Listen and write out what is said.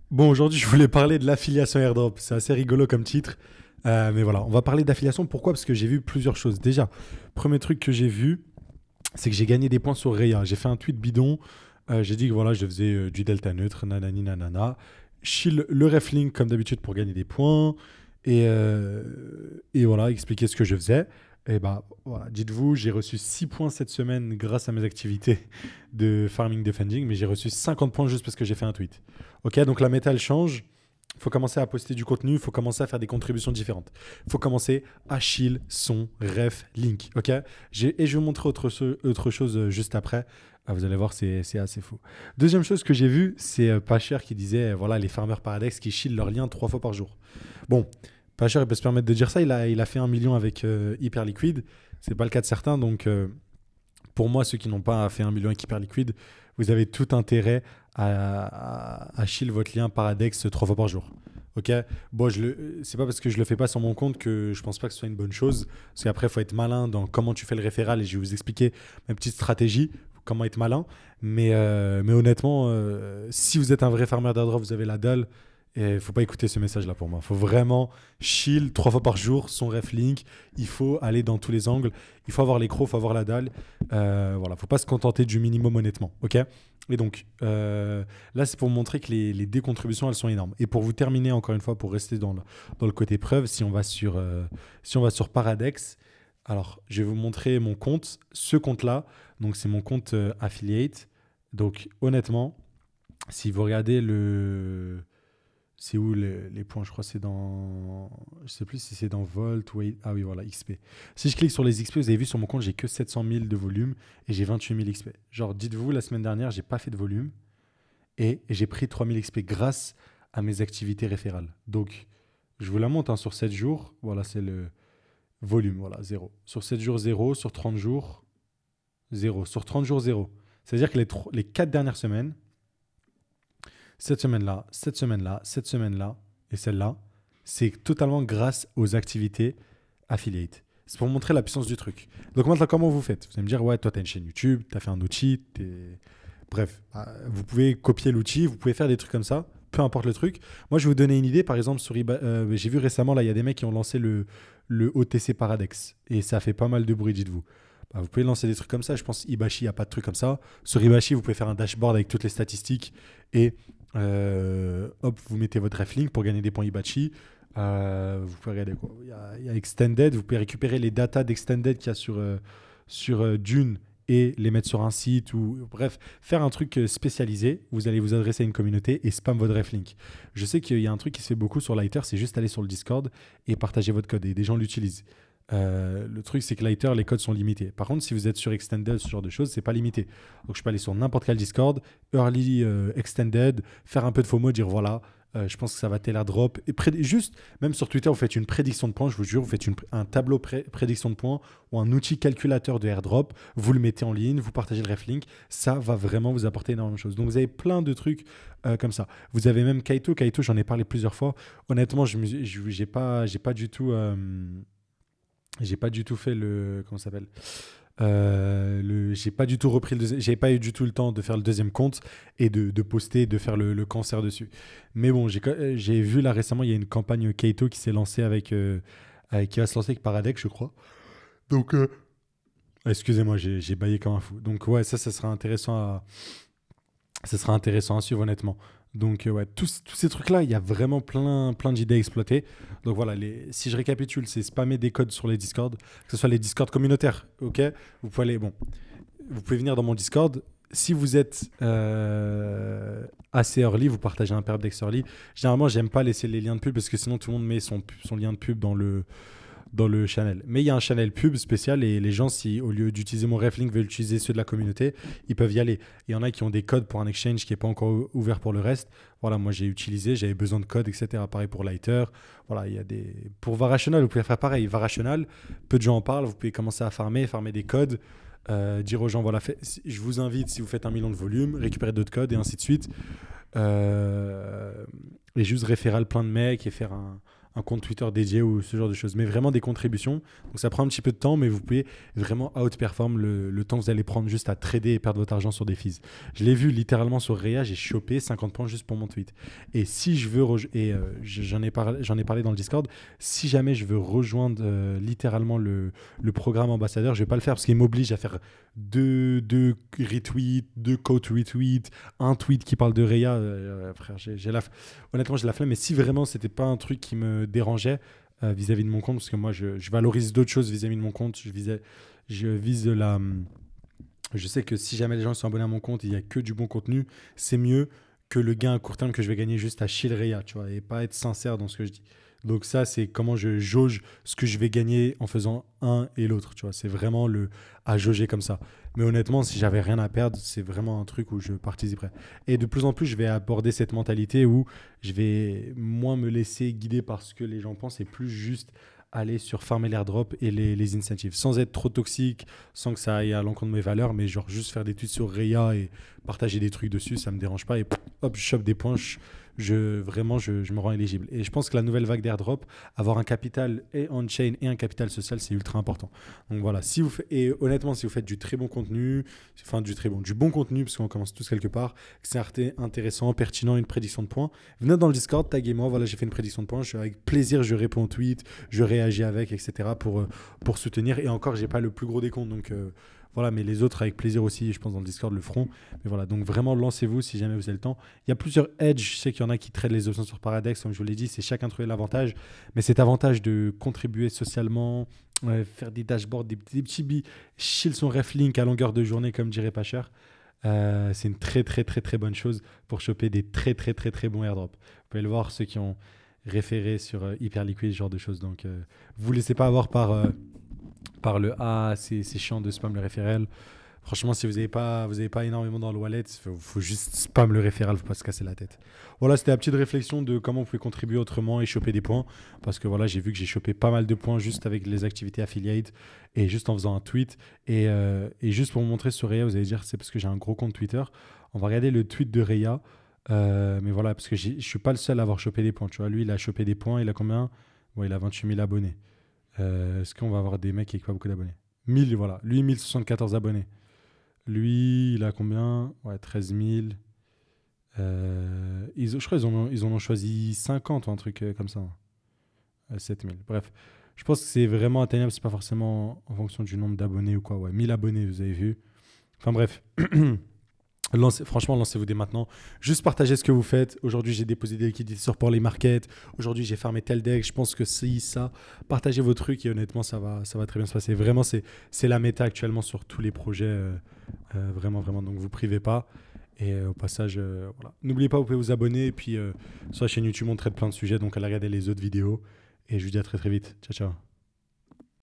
Bon, aujourd'hui, je voulais parler de l'affiliation airdrop. C'est assez rigolo comme titre. Mais voilà, on va parler d'affiliation. Pourquoi? Parce que j'ai vu plusieurs choses. Déjà, premier truc que j'ai vu, c'est que j'ai gagné des points sur Raya. J'ai fait un tweet bidon. J'ai dit que voilà, je faisais du delta neutre, nanani nanana. Chill le reflink comme d'habitude pour gagner des points. Et voilà, expliquer ce que je faisais. Et bah voilà, dites-vous, j'ai reçu 6 points cette semaine grâce à mes activités de farming defending, mais j'ai reçu 50 points juste parce que j'ai fait un tweet. Ok, donc la méta elle change. Il faut commencer à poster du contenu, il faut commencer à faire des contributions différentes. Il faut commencer à chill son ref link. Ok, et je vais vous montrer autre chose juste après. Ah, vous allez voir, c'est assez fou. Deuxième chose que j'ai vu, c'est Pacher qui disait voilà, les farmers Paradex qui chill leurs liens 3 fois par jour. Bon, Pacher, il peut se permettre de dire ça. Il a fait 1 million avec Hyperliquid. C'est pas le cas de certains. Donc, pour moi, ceux qui n'ont pas fait 1 million avec Hyperliquid, vous avez tout intérêt à shield votre lien Paradex 3 fois par jour. Ok. Bon, c'est pas parce que je le fais pas sur mon compte que je pense pas que ce soit une bonne chose. Parce qu'après, il faut être malin dans comment tu fais le référal et je vais vous expliquer ma petite stratégie, comment être malin. Mais honnêtement, si vous êtes un vrai farmer d'airdrop, vous avez la dalle. Et il faut pas écouter ce message-là pour moi. Il faut vraiment chill 3 fois par jour son ref link. Il faut aller dans tous les angles. Il faut avoir les crocs, il faut avoir la dalle. Voilà, faut pas se contenter du minimum honnêtement. Ok. Et donc là, c'est pour vous montrer que les décontributions elles sont énormes. Et pour vous terminer encore une fois, pour rester dans le côté preuve, si on va sur Paradex, alors je vais vous montrer mon compte. Ce compte-là, donc c'est mon compte affiliate. Donc honnêtement, si vous regardez c'est où les points? Je crois que c'est dans. Je sais plus si c'est dans Volt ou. Ah oui, voilà, XP. Si je clique sur les XP, vous avez vu sur mon compte, j'ai que 700 000 de volume et j'ai 28 000 XP. Genre, dites-vous, la semaine dernière, j'ai pas fait de volume et j'ai pris 3 000 XP grâce à mes activités référales. Donc, je vous la monte hein, sur 7 jours. Voilà, c'est le volume. Voilà, zéro. Sur 7 jours, zéro. Sur 30 jours, zéro. Sur 30 jours, zéro. C'est-à-dire que les 4 dernières semaines, cette semaine-là, cette semaine-là, cette semaine-là et celle-là, c'est totalement grâce aux activités affiliate. C'est pour montrer la puissance du truc. Donc maintenant, comment vous faites? Vous allez me dire, ouais, toi, tu as une chaîne YouTube, tu as fait un outil, bref, vous pouvez copier l'outil, vous pouvez faire des trucs comme ça, peu importe le truc. Moi, je vais vous donner une idée. Par exemple, j'ai vu récemment, là, il y a des mecs qui ont lancé le OTC Paradex et ça fait pas mal de bruit, dites-vous. Bah, vous pouvez lancer des trucs comme ça. Je pense Ibashi, il n'y a pas de truc comme ça. Sur Ibashi, vous pouvez faire un dashboard avec toutes les statistiques et hop, vous mettez votre reflink pour gagner des points Ibachi. Vous pouvez regarder quoi. Il y a Extended. Vous pouvez récupérer les datas d'Extended qu'il y a sur Dune et les mettre sur un site ou bref, faire un truc spécialisé. Vous allez vous adresser à une communauté et spam votre reflink. Je sais qu'il y a un truc qui se fait beaucoup sur Lighter, c'est juste aller sur le Discord et partager votre code et des gens l'utilisent. Le truc, c'est que Lighter, les codes sont limités. Par contre, si vous êtes sur Extended, ce genre de choses, c'est pas limité. Donc, je peux aller sur n'importe quel Discord, Early Extended, faire un peu de FOMO, dire voilà, je pense que ça va tel drop. Et juste, même sur Twitter, vous faites une prédiction de points, je vous jure, vous faites un tableau prédiction de points ou un outil calculateur de airdrop, vous le mettez en ligne, vous partagez le reflink, ça va vraiment vous apporter énormément de choses. Donc, vous avez plein de trucs comme ça. Vous avez même Kaito. Kaito, j'en ai parlé plusieurs fois. Honnêtement, j'ai pas du tout. J'ai pas du tout fait le. Comment ça s'appelle j'ai pas du tout repris j'ai pas eu du tout le temps de faire le deuxième compte et de poster, de faire le cancer dessus. Mais bon, j'ai vu là récemment, il y a une campagne Kaito qui s'est lancée qui va se lancer avec Paradex, je crois. Donc, excusez-moi, j'ai baillé comme un fou. Donc, ouais, ça sera intéressant à suivre, honnêtement. Donc, ouais, tous ces trucs-là, il y a vraiment plein d'idées à exploiter. Donc, voilà, si je récapitule, c'est spammer des codes sur les Discord, que ce soit les Discord communautaires. Ok. Vous pouvez venir dans mon Discord. Si vous êtes assez early, vous partagez un perpdex early. Généralement, j'aime pas laisser les liens de pub parce que sinon, tout le monde met son lien de pub dans le channel. Mais il y a un channel pub spécial et les gens, si au lieu d'utiliser mon reflink, veulent utiliser ceux de la communauté, ils peuvent y aller. Il y en a qui ont des codes pour un exchange qui n'est pas encore ouvert pour le reste. Voilà, moi j'avais besoin de codes, etc. Pareil pour Lighter. Voilà, il y a des. Pour Varational, vous pouvez faire pareil. Varational, peu de gens en parlent. Vous pouvez commencer à farmer des codes. Dire aux gens, voilà, je vous invite, si vous faites 1 million de volume, récupérer d'autres codes et ainsi de suite. Et juste référal plein de mecs et faire un un compte Twitter dédié ou ce genre de choses. Mais vraiment des contributions. Donc ça prend un petit peu de temps, mais vous pouvez vraiment outperform le temps que vous allez prendre juste à trader et perdre votre argent sur des fees. Je l'ai vu littéralement sur Rhea, j'ai chopé 50 points juste pour mon tweet. Et si je veux, j'en ai parlé dans le Discord, si jamais je veux rejoindre littéralement le programme ambassadeur, je vais pas le faire parce qu'il m'oblige à faire deux retweets, deux quote retweets, un tweet qui parle de Rhea. Frère, honnêtement, j'ai la flemme. Mais si vraiment c'était pas un truc qui me dérangeait vis-à-vis de mon compte, parce que moi, je valorise d'autres choses vis-à-vis de mon compte. Je vise la. Je sais que si jamais les gens sont abonnés à mon compte, il y a que du bon contenu. C'est mieux que le gain à court terme que je vais gagner juste à chill Rhea, tu vois, et pas être sincère dans ce que je dis. Donc ça, c'est comment je jauge ce que je vais gagner en faisant un et l'autre, tu vois. C'est vraiment le à jauger comme ça. Mais honnêtement, si j'avais rien à perdre, c'est vraiment un truc où je participerais. Et de plus en plus, je vais aborder cette mentalité où je vais moins me laisser guider par ce que les gens pensent et plus juste aller sur farmer l'airdrop et les incentives, sans être trop toxique, sans que ça aille à l'encontre de mes valeurs, mais genre juste faire des tweets sur Rhea et partager des trucs dessus, ça me dérange pas. Et hop, je chope des points, je me rends éligible. Et je pense que la nouvelle vague d'airdrop, avoir un capital et on-chain et un capital social, c'est ultra important. Donc voilà, et honnêtement, si vous faites du très bon contenu, enfin du bon contenu, parce qu'on commence tous quelque part, que c'est intéressant, pertinent, une prédiction de points, venez dans le Discord, taguez-moi, voilà, j'ai fait une prédiction de points, avec plaisir, je réponds aux tweets, je réagis avec, etc. pour soutenir. Et encore, j'ai pas le plus gros des comptes, donc voilà, mais les autres, avec plaisir aussi, je pense, dans le Discord, le feront. Mais voilà, donc vraiment, lancez-vous si jamais vous avez le temps. Il y a plusieurs edges. Je sais qu'il y en a qui traitent les options sur Paradex, comme je vous l'ai dit, c'est chacun trouver l'avantage. Mais cet avantage de contribuer socialement, faire des dashboards, des petits billes, chill son reflink à longueur de journée, comme dirait Pacher, c'est une très, très, très, très bonne chose pour choper des très, très, très, très bons airdrops. Vous pouvez le voir, ceux qui ont référé sur Hyperliquid, ce genre de choses. Donc, vous ne laissez pas avoir par le « c'est chiant de spam le référel ». Franchement, si vous n'avez pas énormément dans le wallet, il faut juste spam le référel, il ne faut pas se casser la tête. Voilà, c'était la petite réflexion de comment vous pouvez contribuer autrement et choper des points. Parce que voilà, j'ai vu que j'ai chopé pas mal de points juste avec les activités affiliate et juste en faisant un tweet. Et juste pour vous montrer sur Rhea, vous allez dire c'est parce que j'ai un gros compte Twitter. On va regarder le tweet de Rhea. Mais voilà, parce que je ne suis pas le seul à avoir chopé des points. Tu vois, lui, il a chopé des points. Il a combien? Bon, il a 28 000 abonnés. Est-ce qu'on va avoir des mecs qui n'ont pas beaucoup d'abonnés? 1000, voilà. Lui, 1074 abonnés. Lui, il a combien? Ouais, 13 000. Je crois qu'ils en ont choisi 50 ou un truc comme ça. 7 000. Bref, je pense que c'est vraiment atteignable. C'est pas forcément en fonction du nombre d'abonnés ou quoi. Ouais, 1000 abonnés, vous avez vu. Enfin bref. Franchement, lancez-vous dès maintenant. Juste partagez ce que vous faites. Aujourd'hui, j'ai déposé des liquidités sur Power Market. Aujourd'hui, j'ai farmé tel deck. Je pense que c'est ça. Partagez vos trucs et honnêtement, ça va très bien se passer. Vraiment, c'est la méta actuellement sur tous les projets. Vraiment, vraiment. Donc, vous privez pas. Et au passage, voilà. N'oubliez pas, vous pouvez vous abonner. Et puis, sur la chaîne YouTube, on traite plein de sujets. Donc, allez regarder les autres vidéos. Et je vous dis à très, très vite. Ciao, ciao.